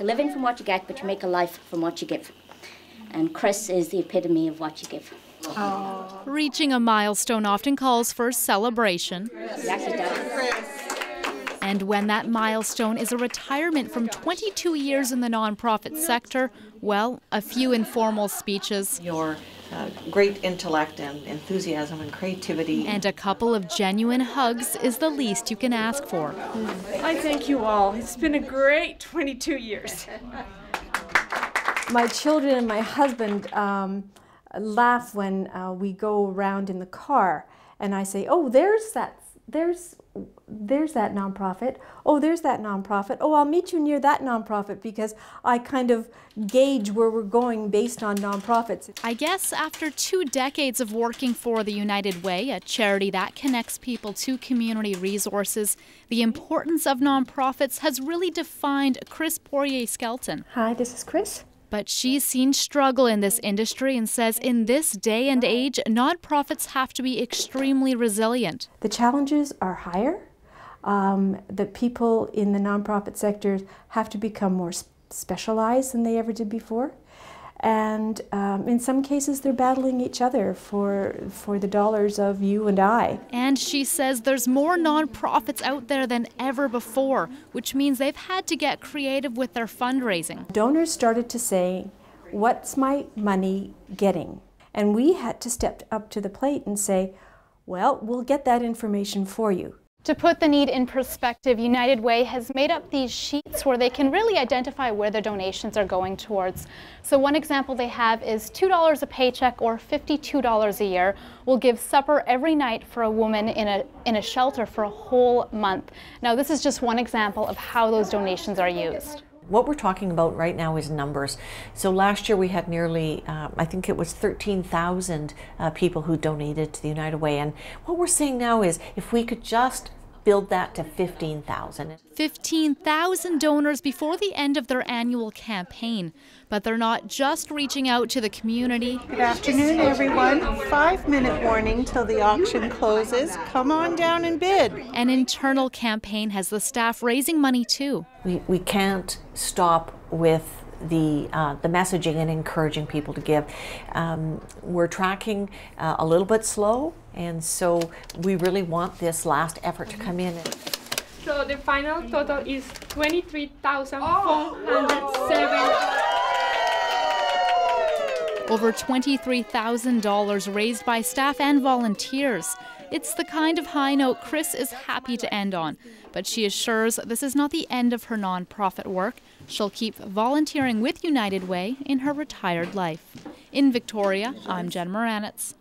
make a living from what you get, but you make a life from what you give. And Chris is the epitome of what you give. Oh. Reaching a milestone often calls for celebration. Yes, it does. And when that milestone is a retirement from 22 years in the nonprofit sector, well, a few informal speeches. Your great intellect and enthusiasm and creativity. And a couple of genuine hugs is the least you can ask for. I thank you all. It's been a great 22 years. My children and my husband laugh when we go around in the car and I say, oh, there's that nonprofit. Oh, there's that nonprofit. Oh, I'll meet you near that nonprofit, because I kind of gauge where we're going based on nonprofits. I guess after 2 decades of working for the United Way, a charity that connects people to community resources, the importance of nonprofits has really defined Chris Poirier-Skelton. Hi, this is Chris. But she's seen struggle in this industry and says in this day and age, nonprofits have to be extremely resilient. The challenges are higher. The people in the nonprofit sectors have to become more specialized than they ever did before. And in some cases, they're battling each other for the dollars of you and I. And she says there's more nonprofits out there than ever before, which means they've had to get creative with their fundraising. Donors started to say, what's my money getting? And we had to step up to the plate and say, well, we'll get that information for you. To put the need in perspective, United Way has made up these sheets where they can really identify where their donations are going towards. So one example they have is $2 a paycheck, or $52 a year, will give supper every night for a woman in a shelter for a whole month. Now this is just one example of how those donations are used. What we're talking about right now is numbers. So last year we had nearly, I think it was 13,000 people who donated to the United Way. And what we're saying now is if we could just build that to 15,000. 15,000 donors before the end of their annual campaign. But they're not just reaching out to the community. Good afternoon, everyone. 5-minute warning till the auction closes. Come on down and bid. An internal campaign has the staff raising money too. We can't stop with the messaging and encouraging people to give. We're tracking a little bit slow, and so we really want this last effort to come in. So the final total is $23,407. Over $23,000 raised by staff and volunteers. It's the kind of high note Chris is happy to end on. But she assures this is not the end of her nonprofit work. She'll keep volunteering with United Way in her retired life. In Victoria, I'm Jen Moranitz.